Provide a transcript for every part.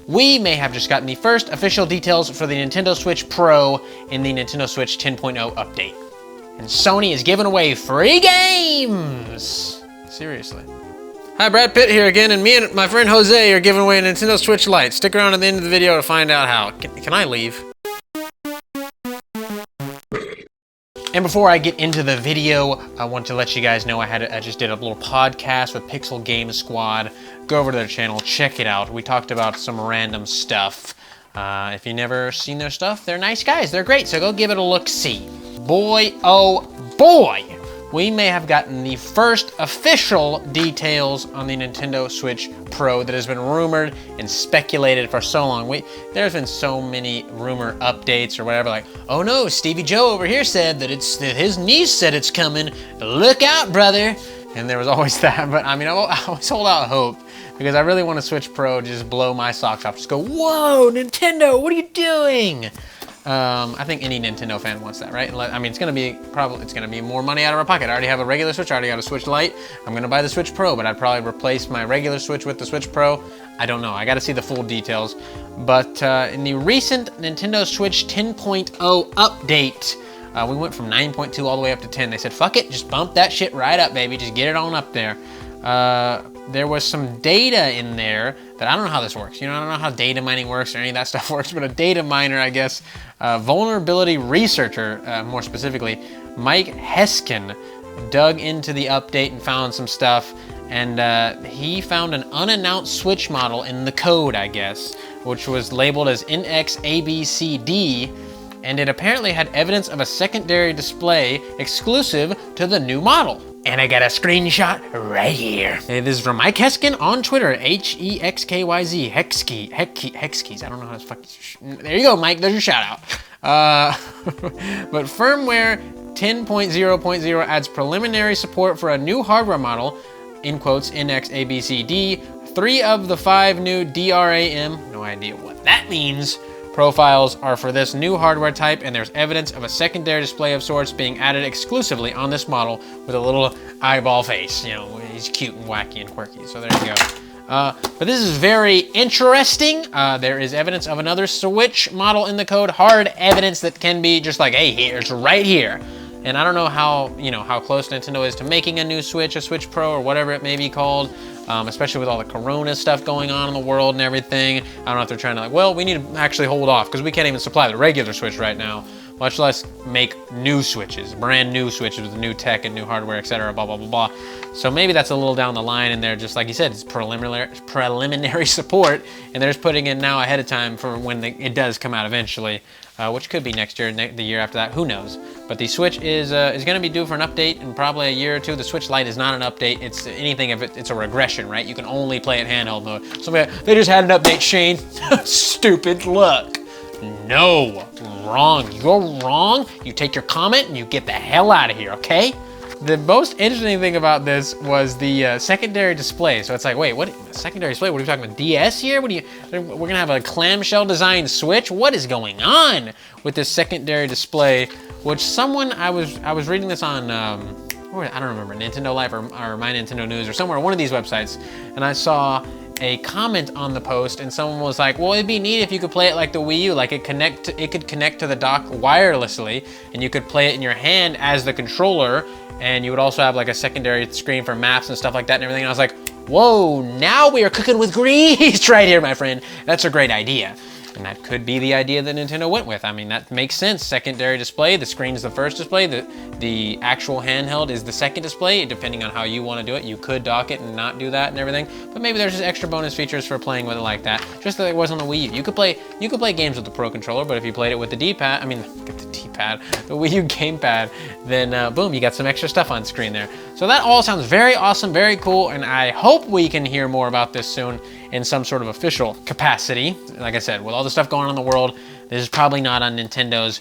we may have just gotten the first official details for the Nintendo Switch Pro in the Nintendo Switch 10.0 update. And Sony is giving away free games! Seriously. Hi, Brad Pitt here again, and me and my friend Jose are giving away a Nintendo Switch Lite. Stick around at the end of the video to find out how. Can I leave? And before I get into the video, I want to let you guys know I just did a little podcast with Pixel Game Squad. Go over to their channel, check it out. We talked about some random stuff. If you've never seen their stuff, they're nice guys. They're great, so go give it a look-see. Boy, oh boy, we may have gotten the first official details on the Nintendo Switch Pro that has been rumored and speculated for so long. There's been so many rumor updates or whatever, like, oh no, Stevie Joe over here said that his niece said it's coming. Look out, brother. And there was always that, but I mean, I always hold out hope because I really want a Switch Pro to just blow my socks off. Just go, whoa, Nintendo, what are you doing? I think any Nintendo fan wants that, right? I mean, it's gonna be more money out of our pocket. I already have a regular Switch, I already got a Switch Lite. I'm gonna buy the Switch Pro, but I'd probably replace my regular Switch with the Switch Pro. I don't know, I gotta see the full details. But in the recent Nintendo Switch 10.0 update, we went from 9.2 all the way up to 10. They said, fuck it, just bump that shit right up, baby. Just get it on up there. There was some data in there that I don't know how this works. You know, I don't know how data mining works or any of that stuff works, but a data miner, I guess, vulnerability researcher, more specifically, Mike Heskin, dug into the update and found some stuff, and he found an unannounced Switch model in the code, I guess, which was labeled as NXABCD, and it apparently had evidence of a secondary display exclusive to the new model. And I got a screenshot right here. And this is from Mike Heskin on Twitter, HEXKYZ, Hexkeys. I don't know how to fucking. There you go, Mike. There's your shout out. But firmware 10.0.0 adds preliminary support for a new hardware model, in quotes, NXABCD. 3 of the 5 new DRAM, no idea what that means, profiles are for this new hardware type, and there's evidence of a secondary display of sorts being added exclusively on this model with a little eyeball face. You know, he's cute and wacky and quirky, so there you go. But this is very interesting. There is evidence of another Switch model in the code, hard evidence that can be just like, hey, it's right here. And I don't know how close Nintendo is to making a new Switch, a Switch Pro, or whatever it may be called, especially with all the Corona stuff going on in the world and everything. I don't know if they're trying to like, well, we need to actually hold off because we can't even supply the regular Switch right now, much less make new Switches, brand new Switches with new tech and new hardware, etc., blah, blah, blah, blah. So maybe that's a little down the line, and they're just, like you said, it's preliminary support, and they're just putting it now ahead of time for when it does come out eventually. Which could be next year, the year after that, who knows. But the Switch is gonna be due for an update in probably a year or two. The Switch Lite is not an update, it's anything of it, it's a regression, right? You can only play it handheld mode. So they just had an update, Shane. Stupid luck. No, wrong, you're wrong. You take your comment and you get the hell out of here, okay? The most interesting thing about this was the secondary display. So it's like, wait, what? Secondary display? What are we talking about? DS here? We're gonna have a clamshell designed Switch? What is going on with this secondary display? Which I was reading this on, I don't remember, Nintendo Life or My Nintendo News or somewhere, one of these websites, and I saw a comment on the post, and someone was like, well, it'd be neat if you could play it like the Wii U, like it could connect to the dock wirelessly, and you could play it in your hand as the controller, and you would also have like a secondary screen for maps and stuff like that and everything. And I was like, whoa, now we are cooking with grease right here, my friend. That's a great idea. And that could be the idea that Nintendo went with. I mean, that makes sense. Secondary display, the screen is the first display, the actual handheld is the second display, depending on how you want to do it. You could dock it and not do that and everything, but maybe there's just extra bonus features for playing with it like that, just like it was on the Wii U. You could play games with the Pro Controller, but if you played it with the D-pad, the Wii U gamepad, then boom, you got some extra stuff on screen there. So that all sounds very awesome, very cool, and I hope we can hear more about this soon in some sort of official capacity. Like I said, with all the stuff going on in the world, this is probably not on Nintendo's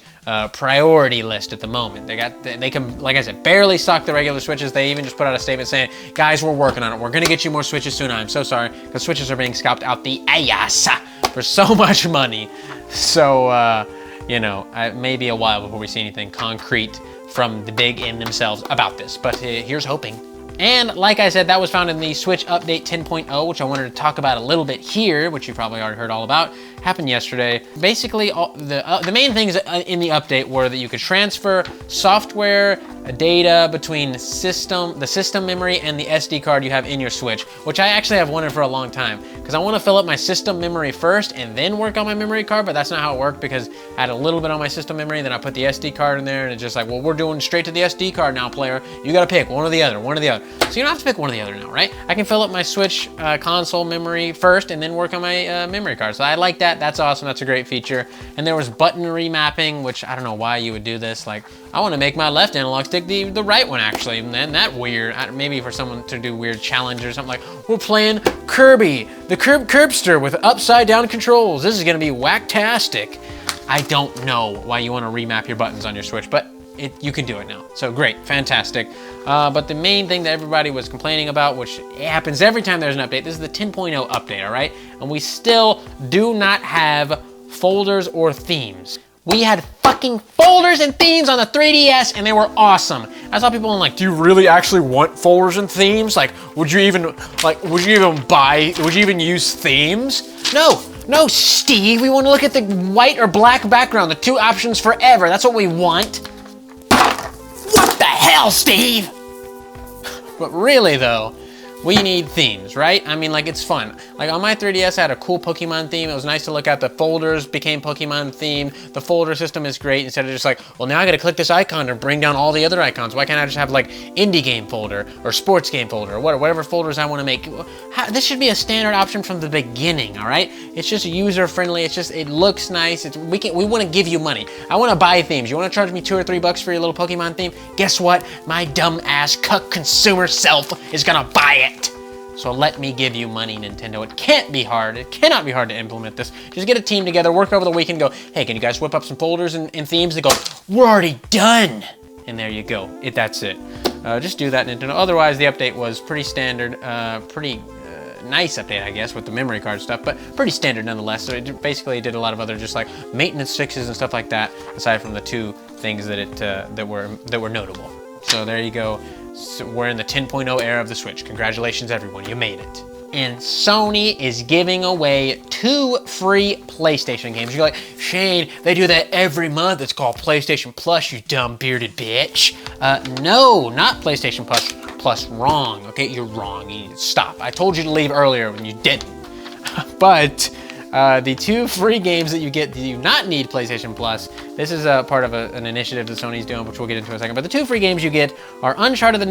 priority list at the moment. They can, like I said, barely stock the regular Switches. They even just put out a statement saying, guys, we're working on it. We're gonna get you more Switches soon. I'm so sorry, because Switches are being scalped out the ass for so much money. So, you know, it may be a while before we see anything concrete from the big N themselves about this, but here's hoping. And like I said, that was found in the Switch Update 10.0, which I wanted to talk about a little bit here, which you probably already heard all about. Happened yesterday. Basically, the main things in the update were that you could transfer software data between the system memory and the SD card you have in your Switch, which I actually have wanted for a long time, because I want to fill up my system memory first and then work on my memory card, but that's not how it worked, because I had a little bit on my system memory, then I put the SD card in there, and it's just like, well, we're doing straight to the SD card now, player. You gotta pick one or the other, one or the other. So you don't have to pick one or the other now, right? I can fill up my Switch console memory first and then work on my memory card. So I like that. That's awesome. That's a great feature. And there was button remapping, which I don't know why you would do this. Like, I want to make my left analog stick the right one, actually. And then that weird, maybe for someone to do weird challenge or something, like, we're playing Kirby, the Curbster with upside down controls. This is going to be whacktastic. I don't know why you want to remap your buttons on your Switch, but you can do it now. So great, fantastic. But the main thing that everybody was complaining about, which happens every time there's an update, this is the 10.0 update, all right? And we still do not have folders or themes. We had fucking folders and themes on the 3DS, and they were awesome. I saw people like, do you really actually want folders and themes? Like, would you even use themes? No, Steve, we want to look at the white or black background, the two options forever. That's what we want. What the hell, Steve? But really though, we need themes, right? I mean, like, it's fun. Like, on my 3DS, I had a cool Pokemon theme. It was nice to look at. The folders became Pokemon theme. The folder system is great. Instead of just like, well, now I gotta click this icon to bring down all the other icons. Why can't I just have like indie game folder or sports game folder or whatever folders I wanna make? This should be a standard option from the beginning, all right? It's just user friendly. It's just, it looks nice. We wanna give you money. I wanna buy themes. You wanna charge me $2 or $3 for your little Pokemon theme? Guess what? My dumb ass cuck consumer self is gonna buy it. So let me give you money, Nintendo. It can't be hard. It cannot be hard to implement this. Just get a team together, work over the weekend, go, hey, can you guys whip up some folders and themes? They go, we're already done. And there you go. That's it. Just do that, Nintendo. Otherwise, the update was pretty standard, pretty nice update, I guess, with the memory card stuff, but pretty standard nonetheless. So it basically did a lot of other just like maintenance fixes and stuff like that, aside from the two things that that were notable. So there you go. So we're in the 10.0 era of the Switch. Congratulations, everyone. You made it. And Sony is giving away 2 free PlayStation games. You're like, Shane, they do that every month. It's called PlayStation Plus, you dumb bearded bitch. No, not PlayStation Plus. Wrong. Okay, you're wrong. Stop. I told you to leave earlier when you didn't. But the 2 free games that you get do not need PlayStation Plus. This is a part of an initiative that Sony's doing, which we'll get into in a second. But the 2 free games you get are Uncharted the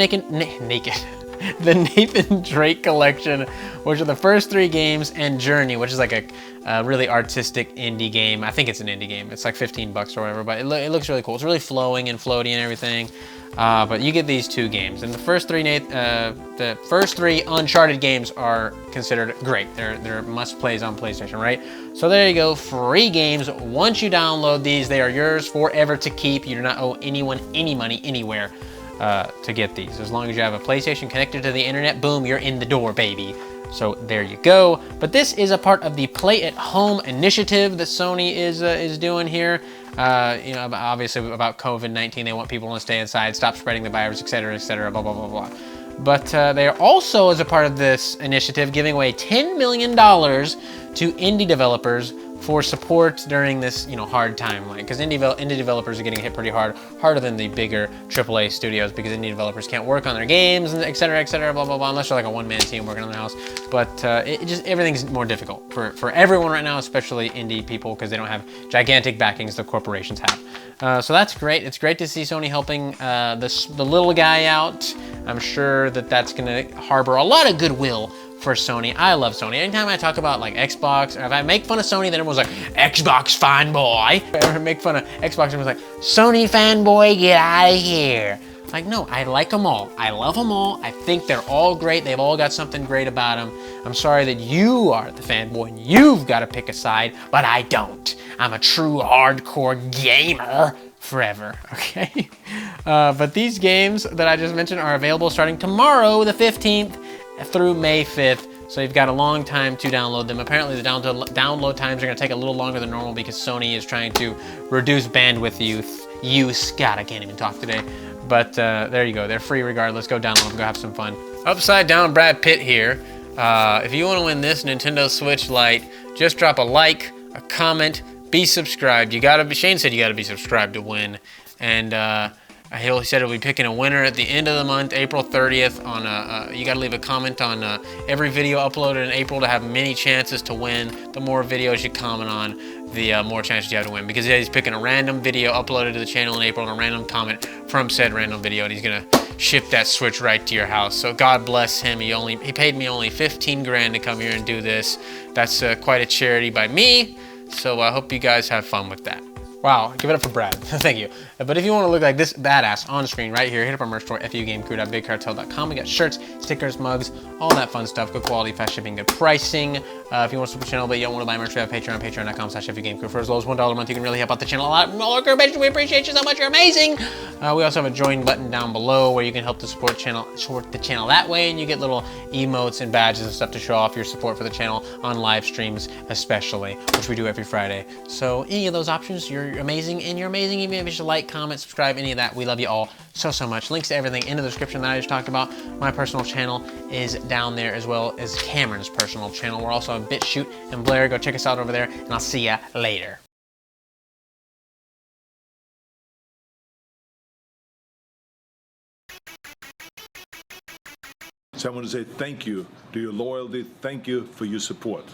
Nathan Drake Collection, which are the first 3 games, and Journey, which is like a really artistic indie game. I think it's an indie game. It's like $15 or whatever, but it looks really cool. It's really flowing and floaty and everything. But you get these 2 games, and the first 3 Uncharted games are considered great. They're must-plays on PlayStation, right? So there you go, free games. Once you download these, they are yours forever to keep. You do not owe anyone any money anywhere to get these. As long as you have a PlayStation connected to the internet, boom, you're in the door, baby. So there you go. But this is a part of the Play at Home initiative that Sony is doing here. You know, obviously about COVID-19, they want people to stay inside, stop spreading the virus, etc., blah, blah, blah, blah. But they are also, as a part of this initiative, giving away $10 million to indie developers for support during this, you know, hard time. Like, because indie developers are getting hit pretty hard, harder than the bigger AAA studios, because indie developers can't work on their games, and et cetera, blah, blah, blah, unless you're like a one-man team working on their house. But everything's more difficult for everyone right now, especially indie people, because they don't have gigantic backings the corporations have. So that's great. It's great to see Sony helping the little guy out. I'm sure that's gonna harbor a lot of goodwill for Sony. I love Sony. Anytime I talk about like Xbox, or if I make fun of Sony, then everyone's like, Xbox fanboy. If I ever make fun of Xbox, everyone's like, Sony fanboy, get out of here. Like, no, I like them all. I love them all. I think they're all great. They've all got something great about them. I'm sorry that you are the fanboy and you've got to pick a side, but I don't. I'm a true hardcore gamer forever, okay? But these games that I just mentioned are available starting tomorrow, the 15th, through May 5th. So you've got a long time to download them. Apparently the download times are gonna take a little longer than normal because Sony is trying to reduce bandwidth use. God, I can't even talk today. But there you go. They're free regardless. Go download them. Go have some fun. Upside down Brad Pitt here. If you want to win this Nintendo Switch Lite, just drop a like, a comment, be subscribed. You gotta be. Shane said you gotta be subscribed to win, and he said he'll be picking a winner at the end of the month, April 30th. On you gotta leave a comment on every video uploaded in April to have many chances to win. The more videos you comment on, the more chances you have to win. Because he's picking a random video uploaded to the channel in April and a random comment from said random video, and he's gonna ship that Switch right to your house. So God bless him. He paid me only 15 grand to come here and do this. That's quite a charity by me. So I hope you guys have fun with that. Wow, give it up for Brad. Thank you. But if you want to look like this badass on screen right here, hit up our merch store, fugamecrue.bigcartel.com. We got shirts, stickers, mugs, all that fun stuff. Good quality, fast shipping, good pricing. If you want to support the channel but you don't want to buy merch, we have Patron, patreon.com/fugamecrue. For as low as $1 a month, you can really help out the channel a lot. All our we appreciate you so much. You're amazing. We also have a join button down below where you can help to support the channel that way, and you get little emotes and badges and stuff to show off your support for the channel on live streams, especially, which we do every Friday. So any of those options, you're amazing, and you're amazing even if you just like, comment, subscribe, any of that. We love you all so much. Links to everything in the description that I just talked about. My personal channel is down there, as well as Cameron's personal channel. We're also on BitChute and Blair. Go check us out over there, and I'll see ya later. So I want to say thank you to your loyalty. Thank you for your support.